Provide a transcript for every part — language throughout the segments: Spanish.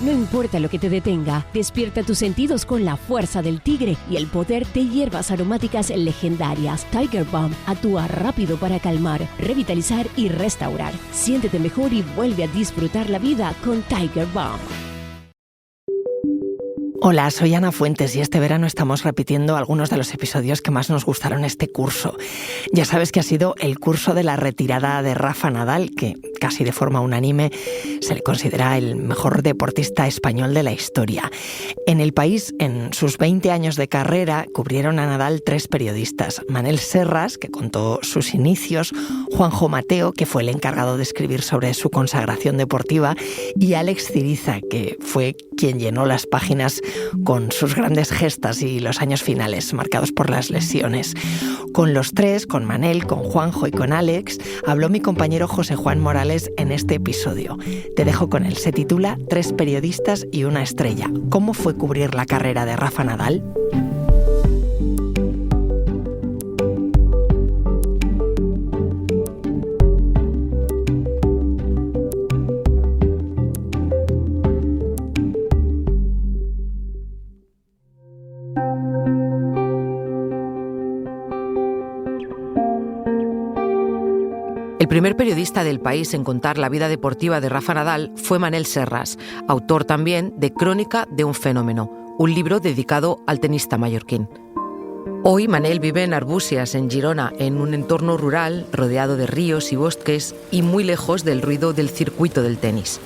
No importa lo que te detenga, despierta tus sentidos con la fuerza del tigre y el poder de hierbas aromáticas legendarias. Tiger Balm actúa rápido para calmar, revitalizar y restaurar. Siéntete mejor y vuelve a disfrutar la vida con Tiger Balm. Hola, soy Ana Fuentes y este verano estamos repitiendo algunos de los episodios que más nos gustaron este curso. Ya sabes que ha sido el curso de la retirada de Rafa Nadal, que casi de forma unánime se le considera el mejor deportista español de la historia. En El País, en sus 20 años de carrera, cubrieron a Nadal 3 periodistas. Manel Serras, que contó sus inicios, Juanjo Mateo, que fue el encargado de escribir sobre su consagración deportiva, y Alex Ciriza, que fue quien llenó las páginas con sus grandes gestas y los años finales marcados por las lesiones. Con los 3, con Manel, con Juanjo y con Alex, habló mi compañero José Juan Morales en este episodio. Te dejo con él. Se titula 3 periodistas y una estrella. ¿Cómo fue cubrir la carrera de Rafa Nadal? El primer periodista del País en contar la vida deportiva de Rafa Nadal fue Manel Serras, autor también de Crónica de un fenómeno, un libro dedicado al tenista mallorquín. Hoy Manel vive en Arbúcies, en Girona, en un entorno rural rodeado de ríos y bosques y muy lejos del ruido del circuito del tenis.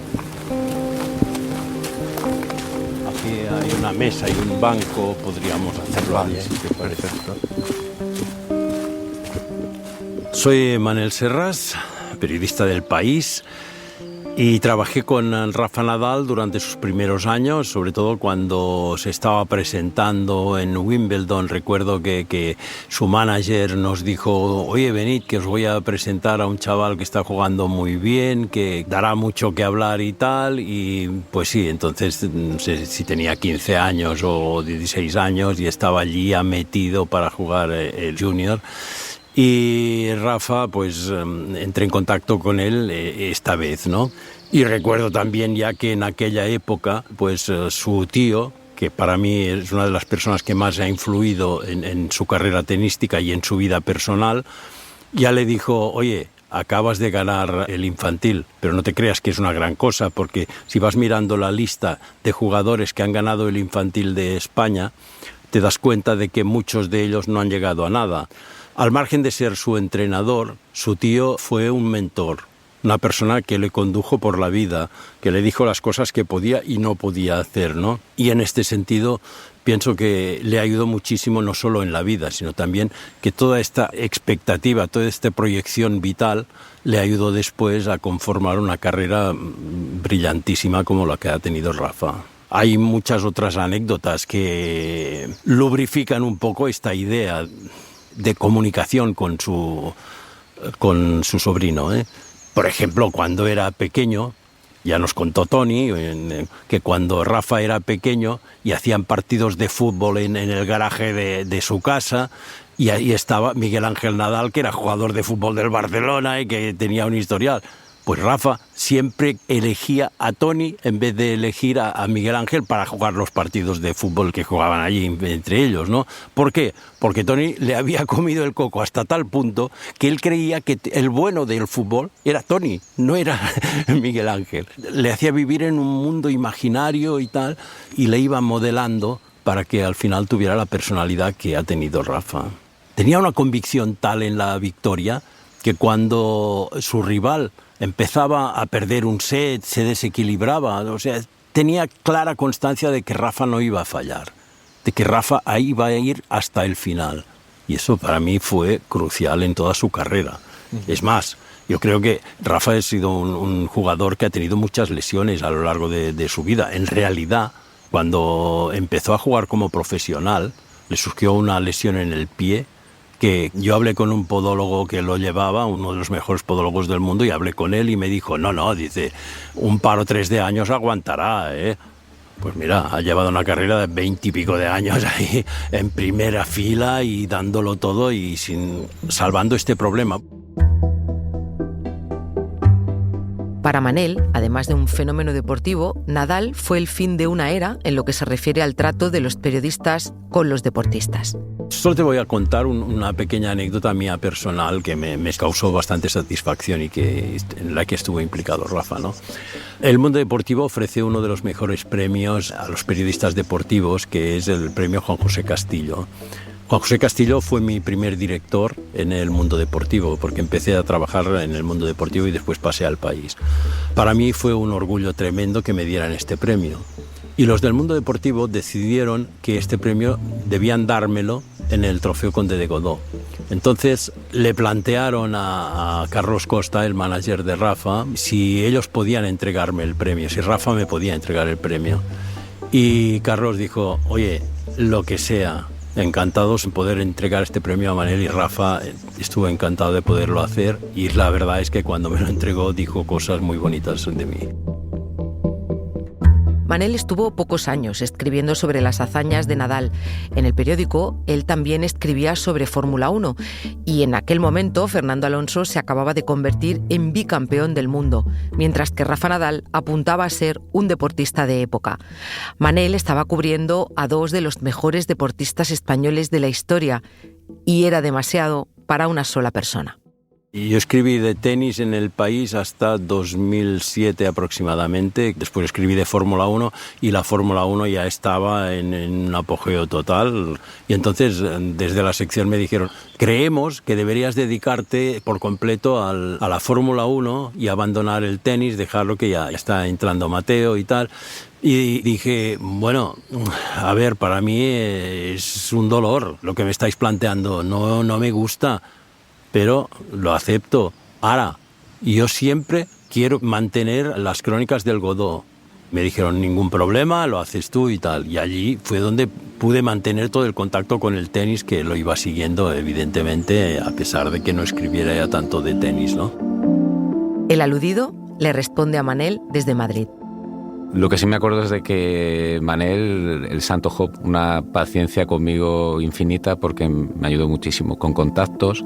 Aquí hay una mesa y un banco, podríamos hacerlo ahí, si te parece. Soy Manel Serras, periodista del País, y trabajé con Rafa Nadal durante sus primeros años, sobre todo cuando se estaba presentando en Wimbledon. Recuerdo que su manager nos dijo: oye, venid, que os voy a presentar a un chaval que está jugando muy bien, que dará mucho que hablar y tal. Y pues sí, entonces no sé si tenía 15 años o 16 años y estaba allí metido para jugar el Junior. Y Rafa, pues entré en contacto con él esta vez, ¿no? Y recuerdo también ya que en aquella época, pues su tío, que para mí es una de las personas que más ha influido en su carrera tenística y en su vida personal, ya le dijo: oye, acabas de ganar el infantil, pero no te creas que es una gran cosa, porque si vas mirando la lista de jugadores que han ganado el infantil de España, te das cuenta de que muchos de ellos no han llegado a nada. Al margen de ser su entrenador, su tío fue un mentor, una persona que le condujo por la vida, que le dijo las cosas que podía y no podía hacer, ¿no? Y en este sentido pienso que le ayudó muchísimo, no solo en la vida, sino también que toda esta expectativa, toda esta proyección vital le ayudó después a conformar una carrera brillantísima como la que ha tenido Rafa. Hay muchas otras anécdotas que lubrifican un poco esta idea de comunicación con su sobrino, ¿eh? Por ejemplo, cuando era pequeño, ya nos contó Tony, que cuando Rafa era pequeño y hacían partidos de fútbol en el garaje de su casa, y ahí estaba Miguel Ángel Nadal, que era jugador de fútbol del Barcelona y que tenía un historial. Pues Rafa siempre elegía a Tony en vez de elegir a Miguel Ángel para jugar los partidos de fútbol que jugaban allí entre ellos, ¿no? ¿Por qué? Porque Tony le había comido el coco hasta tal punto que él creía que el bueno del fútbol era Tony, no era Miguel Ángel. Le hacía vivir en un mundo imaginario y tal, y le iba modelando para que al final tuviera la personalidad que ha tenido Rafa. Tenía una convicción tal en la victoria que cuando su rival empezaba a perder un set, se desequilibraba, o sea, tenía clara constancia de que Rafa no iba a fallar, de que Rafa ahí iba a ir hasta el final. Y eso para mí fue crucial en toda su carrera. Es más, yo creo que Rafa ha sido un jugador que ha tenido muchas lesiones a lo largo de su vida. En realidad, cuando empezó a jugar como profesional, le surgió una lesión en el pie, que yo hablé con un podólogo que lo llevaba, uno de los mejores podólogos del mundo, y hablé con él y me dijo: no, dice, un par o 3 de años aguantará, ¿eh? Pues mira, ha llevado una carrera de 20 y pico de años ahí en primera fila y dándolo todo y salvando este problema. Para Manel, además de un fenómeno deportivo, Nadal fue el fin de una era en lo que se refiere al trato de los periodistas con los deportistas. Solo te voy a contar una pequeña anécdota mía personal que me causó bastante satisfacción y en la que estuvo implicado Rafa, ¿no? El mundo deportivo ofrece uno de los mejores premios a los periodistas deportivos, que es el premio Juan José Castillo. Juan José Castillo fue mi primer director en el mundo deportivo, porque empecé a trabajar en el mundo deportivo y después pasé al País. Para mí fue un orgullo tremendo que me dieran este premio. Y los del mundo deportivo decidieron que este premio debían dármelo en el Trofeo Conde de Godó. Entonces le plantearon a Carlos Costa, el manager de Rafa, si ellos podían entregarme el premio, si Rafa me podía entregar el premio. Y Carlos dijo, oye, lo que sea. Encantados en poder entregar este premio a Manel, y Rafa estuvo encantado de poderlo hacer, y la verdad es que cuando me lo entregó dijo cosas muy bonitas de mí. Manel estuvo pocos años escribiendo sobre las hazañas de Nadal. En el periódico, él también escribía sobre Fórmula 1 y en aquel momento Fernando Alonso se acababa de convertir en bicampeón del mundo, mientras que Rafa Nadal apuntaba a ser un deportista de época. Manel estaba cubriendo a dos de los mejores deportistas españoles de la historia y era demasiado para una sola persona. Yo escribí de tenis en El País hasta 2007 aproximadamente. Después escribí de Fórmula 1 y la Fórmula 1 ya estaba en un apogeo total. Y entonces desde la sección me dijeron, creemos que deberías dedicarte por completo a la Fórmula 1 y abandonar el tenis, dejarlo, que ya está entrando Mateo y tal. Y dije, bueno, a ver, para mí es un dolor lo que me estáis planteando, no me gusta. Pero lo acepto. Ahora, yo siempre quiero mantener las crónicas del Godó. Me dijeron, ningún problema, lo haces tú y tal. Y allí fue donde pude mantener todo el contacto con el tenis, que lo iba siguiendo, evidentemente, a pesar de que no escribiera ya tanto de tenis, ¿no? El aludido le responde a Manel desde Madrid. Lo que sí me acuerdo es de que Manel, el santo Job, una paciencia conmigo infinita, porque me ayudó muchísimo con contactos,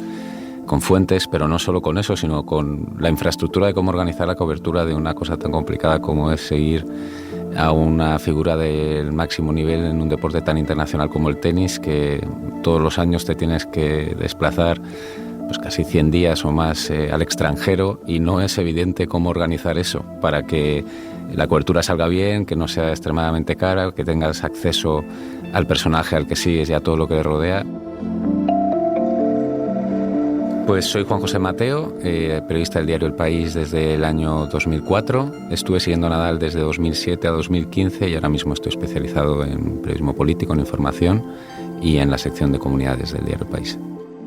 con fuentes, pero no solo con eso, sino con la infraestructura de cómo organizar la cobertura de una cosa tan complicada como es seguir a una figura del máximo nivel en un deporte tan internacional como el tenis, que todos los años te tienes que desplazar pues casi 100 días o más al extranjero, y no es evidente cómo organizar eso para que la cobertura salga bien, que no sea extremadamente cara, que tengas acceso al personaje al que sigues y a todo lo que le rodea. Pues soy Juan José Mateo, periodista del diario El País desde el año 2004. Estuve siguiendo a Nadal desde 2007 a 2015 y ahora mismo estoy especializado en periodismo político, en información y en la sección de comunidades del diario El País.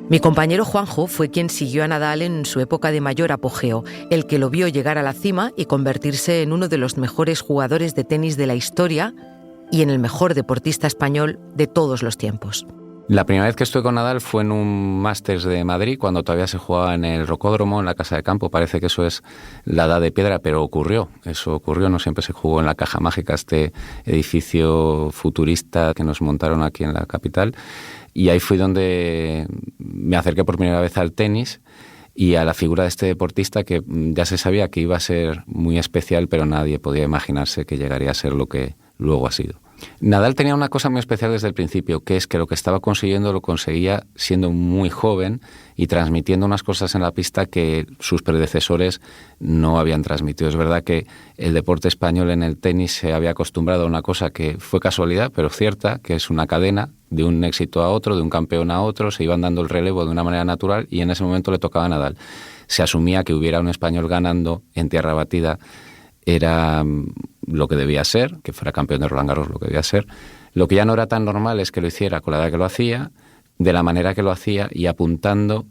Mi compañero Juanjo fue quien siguió a Nadal en su época de mayor apogeo, el que lo vio llegar a la cima y convertirse en uno de los mejores jugadores de tenis de la historia y en el mejor deportista español de todos los tiempos. La primera vez que estuve con Nadal fue en un Masters de Madrid, cuando todavía se jugaba en el Rocódromo, en la Casa de Campo. Parece que eso es la edad de piedra, pero ocurrió. Eso ocurrió, no siempre se jugó en la Caja Mágica, este edificio futurista que nos montaron aquí en la capital. Y ahí fui donde me acerqué por primera vez al tenis y a la figura de este deportista que ya se sabía que iba a ser muy especial, pero nadie podía imaginarse que llegaría a ser lo que luego ha sido. Nadal tenía una cosa muy especial desde el principio, que es que lo que estaba consiguiendo lo conseguía siendo muy joven y transmitiendo unas cosas en la pista que sus predecesores no habían transmitido. Es verdad que el deporte español en el tenis se había acostumbrado a una cosa que fue casualidad, pero cierta, que es una cadena de un éxito a otro, de un campeón a otro, se iban dando el relevo de una manera natural y en ese momento le tocaba a Nadal. Se asumía que hubiera un español ganando en tierra batida, era lo que debía ser, que fuera campeón de Roland Garros, lo que debía ser. Lo que ya no era tan normal es que lo hiciera con la edad que lo hacía, de la manera que lo hacía y apuntando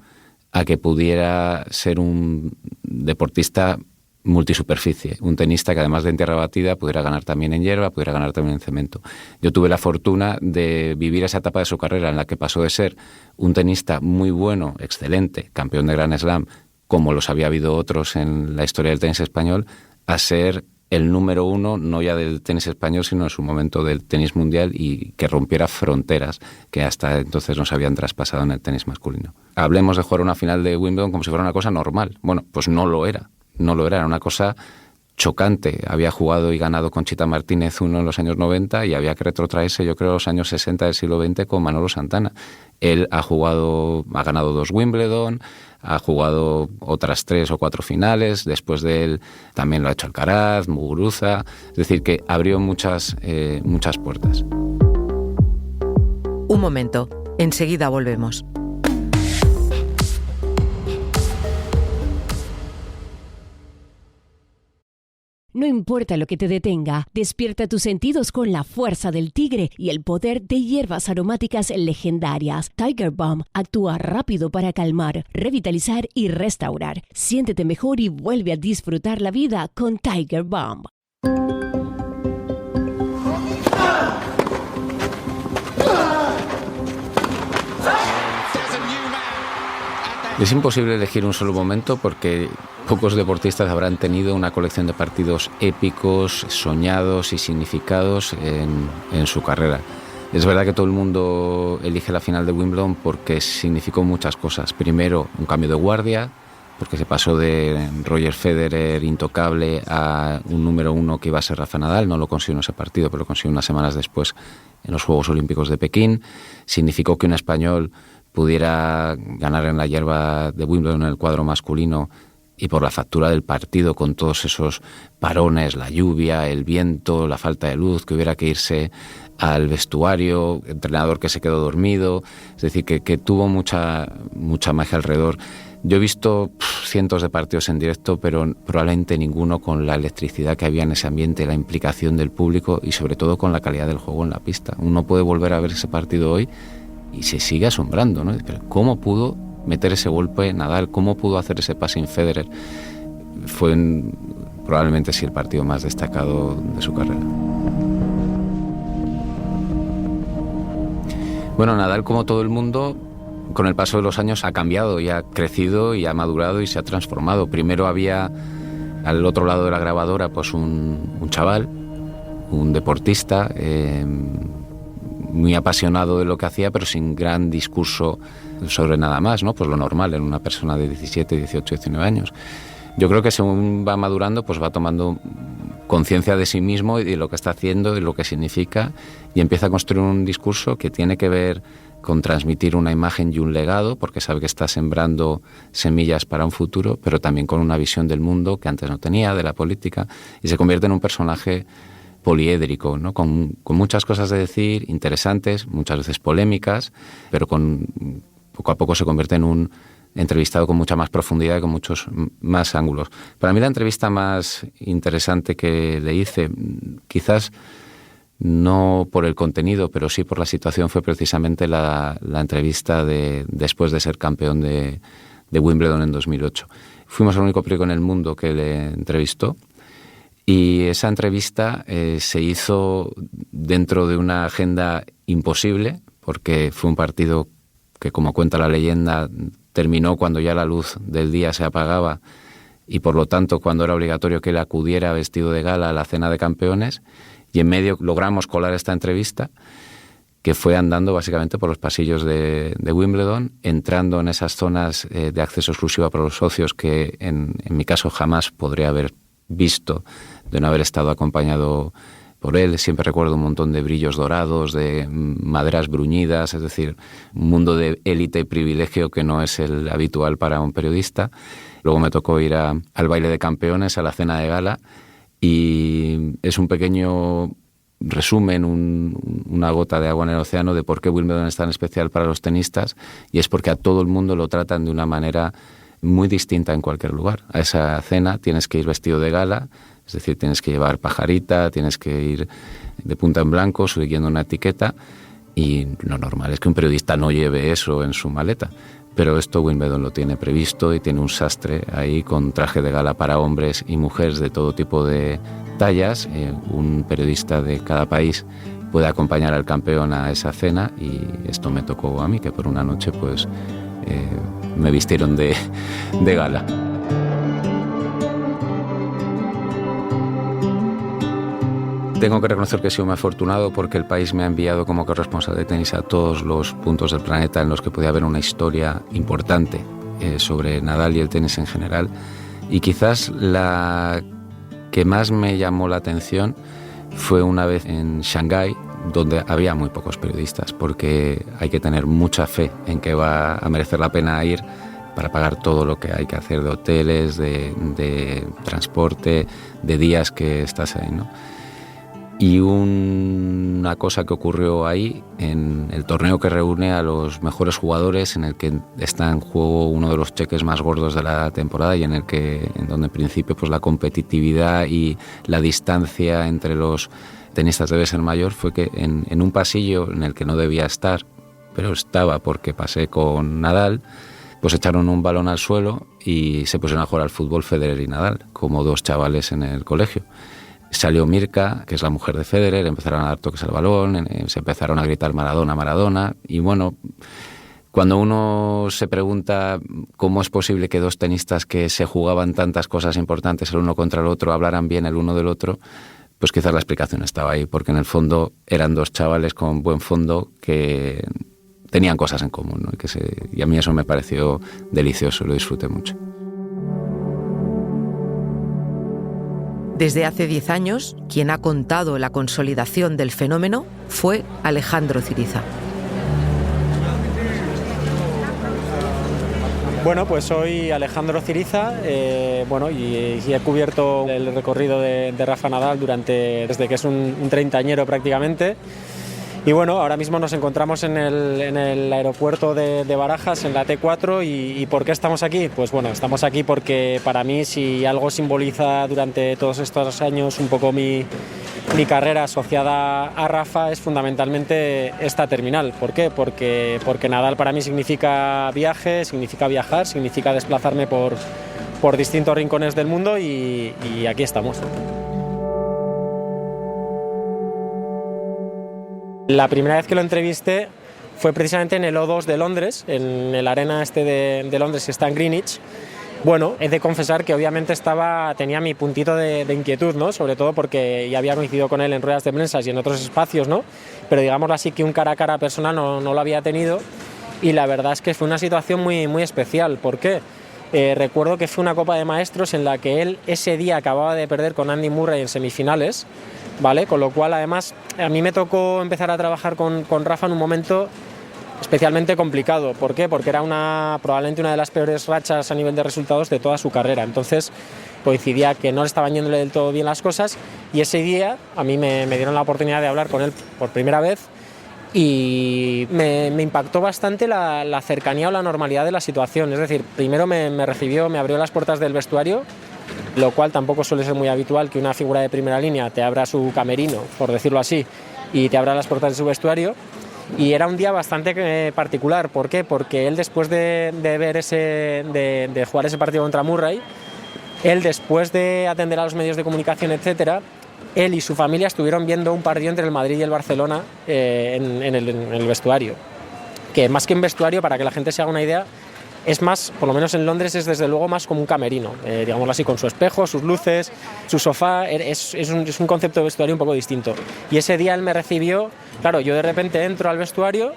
a que pudiera ser un deportista multisuperficie, un tenista que además de en tierra batida pudiera ganar también en hierba, pudiera ganar también en cemento. Yo tuve la fortuna de vivir esa etapa de su carrera en la que pasó de ser un tenista muy bueno, excelente, campeón de Grand Slam, como los había habido otros en la historia del tenis español, a ser el número uno, no ya del tenis español, sino en su momento del tenis mundial y que rompiera fronteras que hasta entonces no se habían traspasado en el tenis masculino. Hablemos de jugar una final de Wimbledon como si fuera una cosa normal. Bueno, pues no lo era. no lo era una cosa chocante. Había jugado y ganado con Chita Martínez uno en los años 90 y había que retrotraerse, yo creo, a los años 60 del siglo XX con Manolo Santana. Él ha ganado 2 Wimbledon, ha jugado otras 3 o 4 finales, después de él también lo ha hecho Alcaraz, Muguruza, es decir, que abrió muchas puertas. Un momento, enseguida volvemos. No importa lo que te detenga, despierta tus sentidos con la fuerza del tigre y el poder de hierbas aromáticas legendarias. Tiger Balm actúa rápido para calmar, revitalizar y restaurar. Siéntete mejor y vuelve a disfrutar la vida con Tiger Balm. Es imposible elegir un solo momento porque pocos deportistas habrán tenido una colección de partidos épicos, soñados y significados en su carrera. Es verdad que todo el mundo elige la final de Wimbledon porque significó muchas cosas. Primero, un cambio de guardia, porque se pasó de Roger Federer intocable a un número 1 que iba a ser Rafa Nadal. No lo consiguió en ese partido, pero lo consiguió unas semanas después en los Juegos Olímpicos de Pekín. Significó que un español pudiera ganar en la hierba de Wimbledon en el cuadro masculino, y por la factura del partido, con todos esos parones, la lluvia, el viento, la falta de luz, que hubiera que irse al vestuario, entrenador que se quedó dormido, es decir, que tuvo mucha magia alrededor. Yo he visto cientos de partidos en directo, pero probablemente ninguno con la electricidad que había en ese ambiente, la implicación del público y sobre todo con la calidad del juego en la pista. Uno puede volver a ver ese partido hoy y se sigue asombrando, ¿no? Pero ¿cómo pudo meter ese golpe Nadal? ¿Cómo pudo hacer ese passing Federer? Fue probablemente sí el partido más destacado de su carrera. Bueno, Nadal, como todo el mundo, con el paso de los años ha cambiado y ha crecido y ha madurado y se ha transformado. Primero había al otro lado de la grabadora pues un chaval, un deportista, muy apasionado de lo que hacía, pero sin gran discurso sobre nada más, ¿no? Pues lo normal en una persona de 17, 18, 19 años. Yo creo que según va madurando, pues va tomando conciencia de sí mismo y de lo que está haciendo, de lo que significa, y empieza a construir un discurso que tiene que ver con transmitir una imagen y un legado, porque sabe que está sembrando semillas para un futuro, pero también con una visión del mundo que antes no tenía, de la política, y se convierte en un personaje poliédrico, ¿no? Con muchas cosas de decir, interesantes, muchas veces polémicas, pero poco a poco se convierte en un entrevistado con mucha más profundidad y con muchos más ángulos. Para mí la entrevista más interesante que le hice, quizás no por el contenido, pero sí por la situación, fue precisamente la entrevista después de ser campeón de Wimbledon en 2008. Fuimos el único periódico en el mundo que le entrevistó. Y esa entrevista se hizo dentro de una agenda imposible, porque fue un partido que, como cuenta la leyenda, terminó cuando ya la luz del día se apagaba y, por lo tanto, cuando era obligatorio que él acudiera vestido de gala a la cena de campeones. Y en medio logramos colar esta entrevista, que fue andando básicamente por los pasillos de Wimbledon, entrando en esas zonas de acceso exclusivo para los socios que, en mi caso, jamás podría haber visto de no haber estado acompañado por él. Siempre recuerdo un montón de brillos dorados, de maderas bruñidas, es decir, un mundo de élite y privilegio que no es el habitual para un periodista. Luego me tocó ir al baile de campeones, a la cena de gala, y es un pequeño resumen, una gota de agua en el océano de por qué Wimbledon es tan especial para los tenistas, y es porque a todo el mundo lo tratan de una manera muy distinta en cualquier lugar. A esa cena tienes que ir vestido de gala, es decir, tienes que llevar pajarita, tienes que ir de punta en blanco, siguiendo una etiqueta, y lo normal es que un periodista no lleve eso en su maleta. Pero esto Wimbledon lo tiene previsto y tiene un sastre ahí con traje de gala para hombres y mujeres de todo tipo de tallas. Un periodista de cada país puede acompañar al campeón a esa cena, y esto me tocó a mí, que por una noche pues me vistieron de gala. Tengo que reconocer que he sido muy afortunado porque el país me ha enviado como corresponsal de tenis a todos los puntos del planeta en los que podía haber una historia importante sobre Nadal y el tenis en general. Y quizás la que más me llamó la atención fue una vez en Shanghái, donde había muy pocos periodistas, porque hay que tener mucha fe en que va a merecer la pena ir para pagar todo lo que hay que hacer de hoteles, de transporte, de días que estás ahí, ¿no? Y una cosa que ocurrió ahí, en el torneo que reúne a los mejores jugadores, en el que está en juego uno de los cheques más gordos de la temporada y en donde en principio pues la competitividad y la distancia entre los tenistas debe ser mayor, fue que en un pasillo en el que no debía estar, pero estaba porque pasé con Nadal, pues echaron un balón al suelo y se pusieron a jugar al fútbol Federer y Nadal, como dos chavales en el colegio. Salió Mirka, que es la mujer de Federer, empezaron a dar toques al balón, se empezaron a gritar Maradona, Maradona, y bueno, cuando uno se pregunta cómo es posible que dos tenistas que se jugaban tantas cosas importantes el uno contra el otro hablaran bien el uno del otro, pues quizás la explicación estaba ahí, porque en el fondo eran dos chavales con buen fondo que tenían cosas en común, ¿no? Y a mí eso me pareció delicioso, lo disfruté mucho. Desde hace 10 años, quien ha contado la consolidación del fenómeno fue Alejandro Ciriza. Bueno, pues soy Alejandro Ciriza, y he cubierto el recorrido de Rafa Nadal desde que es un treintañero prácticamente. Y bueno, ahora mismo nos encontramos en el aeropuerto de Barajas, en la T4, y ¿por qué estamos aquí? Pues bueno, estamos aquí porque para mí, si algo simboliza durante todos estos años un poco mi carrera asociada a Rafa, es fundamentalmente esta terminal. ¿Por qué? Porque Nadal para mí significa viaje, significa viajar, significa desplazarme por distintos rincones del mundo y aquí estamos. La primera vez que lo entrevisté fue precisamente en el O2 de Londres, en el Arena de Londres que está en Greenwich. Bueno, he de confesar que obviamente tenía mi puntito de inquietud, ¿no? Sobre todo porque ya había coincidido con él en ruedas de prensa y en otros espacios, ¿no? Pero digámoslo así, que un cara a cara personal no lo había tenido, y la verdad es que fue una situación muy, muy especial. ¿Por qué? Recuerdo que fue una Copa de Maestros en la que él ese día acababa de perder con Andy Murray en semifinales, ¿vale? Con lo cual, además, a mí me tocó empezar a trabajar con Rafa en un momento especialmente complicado. ¿Por qué? Porque era probablemente una de las peores rachas a nivel de resultados de toda su carrera. Entonces coincidía que no le estaban yéndole del todo bien las cosas, y ese día a mí me dieron la oportunidad de hablar con él por primera vez, y me impactó bastante la cercanía o la normalidad de la situación. Es decir, primero me recibió, me abrió las puertas del vestuario, lo cual tampoco suele ser muy habitual, que una figura de primera línea te abra su camerino, por decirlo así, y te abra las puertas de su vestuario. Y era un día bastante particular. ¿Por qué? Porque él, después de jugar ese partido contra Murray, él, después de atender a los medios de comunicación, etcétera, él y su familia estuvieron viendo un partido entre el Madrid y el Barcelona en el vestuario. Que más que un vestuario, para que la gente se haga una idea, es más, por lo menos en Londres, es desde luego más como un camerino, digámoslo así, con su espejo, sus luces, su sofá. Es un concepto de vestuario un poco distinto. Y ese día él me recibió, claro, yo de repente entro al vestuario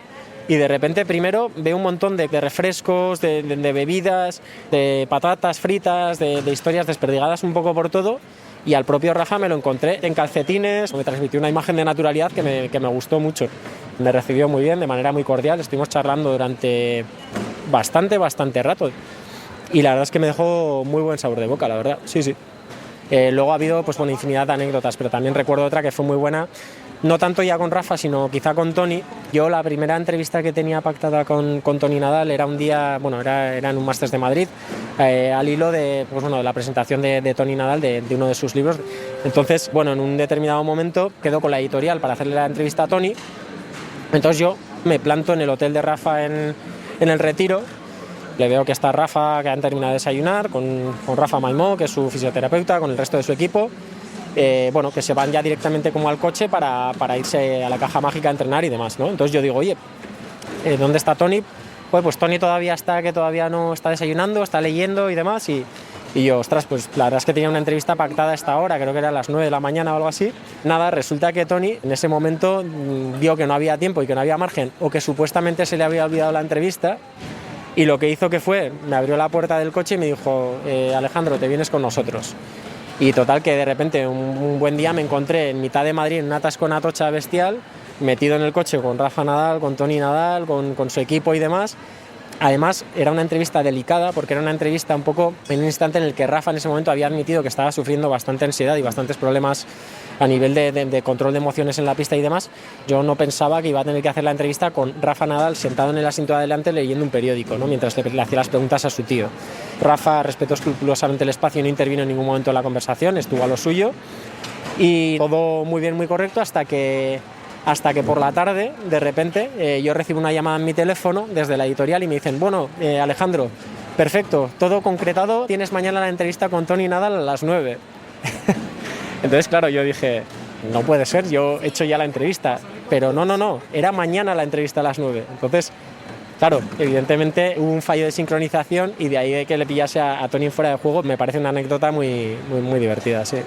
y de repente primero veo un montón de refrescos, de bebidas, de patatas fritas, de historias desperdigadas un poco por todo. Y al propio Rafa me lo encontré en calcetines, me transmitió una imagen de naturalidad que me gustó mucho. Me recibió muy bien, de manera muy cordial, estuvimos charlando durante bastante rato, y la verdad es que me dejó muy buen sabor de boca, la verdad, sí. Luego ha habido infinidad de anécdotas, pero también recuerdo otra que fue muy buena, no tanto ya con Rafa, sino quizá con Toni. Yo la primera entrevista que tenía pactada con Toni Nadal era un día, era en un Masters de Madrid, al hilo de la presentación de Toni Nadal de uno de sus libros. Entonces, en un determinado momento quedo con la editorial para hacerle la entrevista a Toni. Entonces yo me planto en el hotel de Rafa en el Retiro. Le veo que está Rafa, que han terminado de desayunar, con Rafa Maimó, que es su fisioterapeuta, con el resto de su equipo, que se van ya directamente como al coche para irse a la Caja Mágica a entrenar y demás, ¿no? Entonces yo digo, oye, ¿dónde está Toni? Pues Toni todavía no está desayunando, está leyendo y demás, y yo, ostras, pues la verdad es que tenía una entrevista pactada a esta hora, creo que era a las 9 de la mañana o algo así. Nada, resulta que Toni en ese momento vio que no había tiempo y que no había margen, o que supuestamente se le había olvidado la entrevista, Y lo que hizo que fue, me abrió la puerta del coche y me dijo, Alejandro, te vienes con nosotros. Y total que de repente un buen día me encontré en mitad de Madrid en una atasco, una tocha bestial, metido en el coche con Rafa Nadal, con Toni Nadal, con su equipo y demás. Además, era una entrevista delicada porque era una entrevista un poco en un instante en el que Rafa en ese momento había admitido que estaba sufriendo bastante ansiedad y bastantes problemas a nivel de control de emociones en la pista y demás. Yo no pensaba que iba a tener que hacer la entrevista con Rafa Nadal sentado en el asiento de adelante leyendo un periódico, ¿no? Mientras le hacía las preguntas a su tío. Rafa respetó escrupulosamente el espacio y no intervino en ningún momento en la conversación, estuvo a lo suyo y todo muy bien, muy correcto hasta que por la tarde, de repente, yo recibo una llamada en mi teléfono desde la editorial y me dicen, bueno, Alejandro, perfecto, todo concretado, tienes mañana la entrevista con Toni Nadal a las 9. Entonces, claro, yo dije, no puede ser, yo he hecho ya la entrevista, pero no, era mañana la entrevista a las 9. Entonces, claro, evidentemente hubo un fallo de sincronización y de ahí de que le pillase a Toni fuera de juego, me parece una anécdota muy, muy, muy divertida, sí.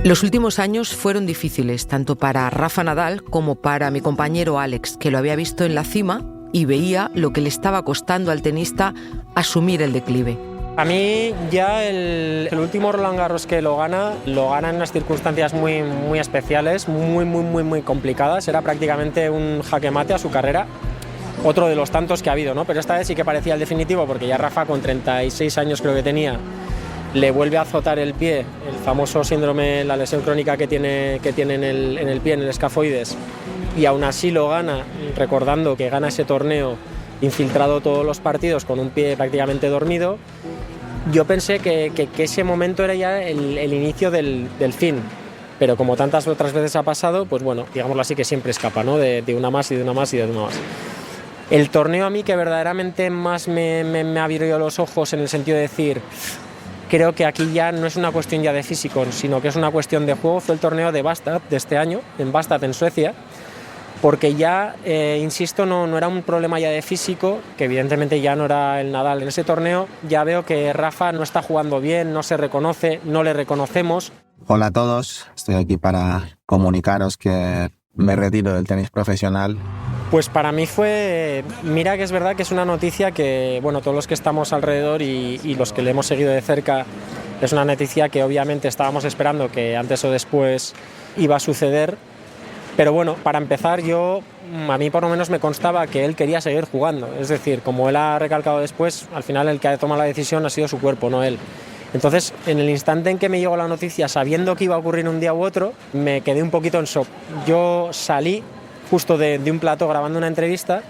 Los últimos años fueron difíciles, tanto para Rafa Nadal como para mi compañero Alex, que lo había visto en la cima y veía lo que le estaba costando al tenista asumir el declive. A mí ya el último Roland Garros que lo gana en unas circunstancias muy, muy especiales, muy, muy, muy, muy complicadas. Era prácticamente un jaque mate a su carrera, otro de los tantos que ha habido, ¿no? Pero esta vez sí que parecía el definitivo, porque ya Rafa, con 36 años creo que tenía, le vuelve a azotar el pie, el famoso síndrome, la lesión crónica que tiene en el pie, en el escafoides, y aún así lo gana, recordando que gana ese torneo infiltrado todos los partidos con un pie prácticamente dormido. Yo pensé que ese momento era ya el inicio del fin, pero como tantas otras veces ha pasado, pues bueno, digámoslo así, que siempre escapa, ¿no? De una más y de una más y de una más. El torneo a mí que verdaderamente más me abrió los ojos en el sentido de decir, creo que aquí ya no es una cuestión ya de físico, sino que es una cuestión de juego, fue el torneo de Bastad de este año, en Bastad, en Suecia, porque ya, insisto, no era un problema ya de físico, que evidentemente ya no era el Nadal. En ese torneo ya veo que Rafa no está jugando bien, no se reconoce, no le reconocemos. Hola a todos, estoy aquí para comunicaros que me retiro del tenis profesional. Pues para mí fue, mira que es verdad que es una noticia que, bueno, todos los que estamos alrededor y los que le hemos seguido de cerca, es una noticia que obviamente estábamos esperando que antes o después iba a suceder. Pero bueno, para empezar, a mí por lo menos me constaba que él quería seguir jugando. Es decir, como él ha recalcado después, al final el que ha tomado la decisión ha sido su cuerpo, no él. Entonces, en el instante en que me llegó la noticia, sabiendo que iba a ocurrir un día u otro, me quedé un poquito en shock. Yo salí justo de un plató grabando una entrevista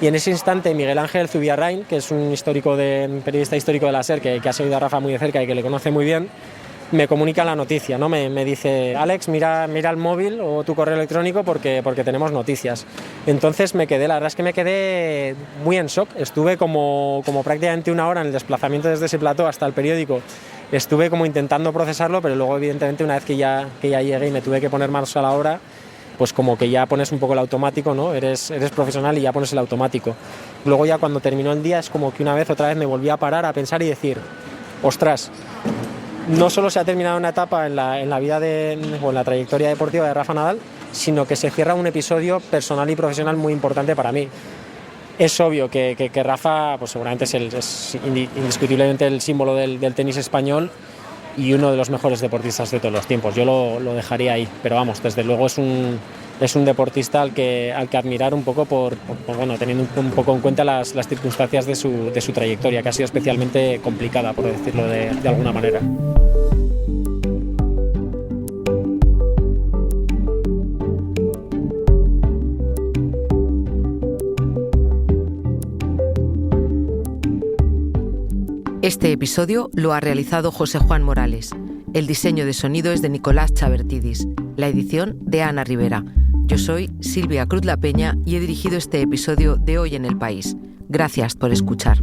y en ese instante Miguel Ángel Zubiarrain, que es un periodista histórico de la SER, que ha seguido a Rafa muy de cerca y que le conoce muy bien, me comunica la noticia, ¿no? Me dice, Alex, mira el móvil o tu correo electrónico porque tenemos noticias. Entonces la verdad es que me quedé muy en shock. Estuve como prácticamente una hora en el desplazamiento desde ese plató hasta el periódico. Estuve como intentando procesarlo, pero luego evidentemente una vez que ya llegué y me tuve que poner manos a la obra, pues como que ya pones un poco el automático, ¿no? Eres profesional y ya pones el automático. Luego ya cuando terminó el día es como que otra vez me volví a parar a pensar y decir, ostras, no solo se ha terminado una etapa en la vida o en la trayectoria deportiva de Rafa Nadal, sino que se cierra un episodio personal y profesional muy importante para mí. Es obvio que Rafa, pues seguramente es indiscutiblemente el símbolo del tenis español y uno de los mejores deportistas de todos los tiempos. Yo lo dejaría ahí, pero vamos, desde luego es un deportista al que admirar un poco por teniendo un poco en cuenta las circunstancias de su trayectoria, que ha sido especialmente complicada, por decirlo de alguna manera. Este episodio lo ha realizado José Juan Morales. El diseño de sonido es de Nicolás Chavertidis. La edición de Ana Rivera. Yo soy Silvia Cruz La Peña y he dirigido este episodio de Hoy en el País. Gracias por escuchar.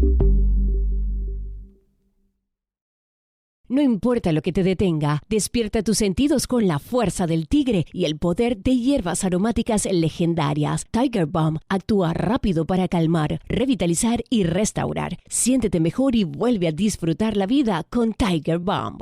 No importa lo que te detenga, despierta tus sentidos con la fuerza del tigre y el poder de hierbas aromáticas legendarias. Tiger Balm actúa rápido para calmar, revitalizar y restaurar. Siéntete mejor y vuelve a disfrutar la vida con Tiger Balm.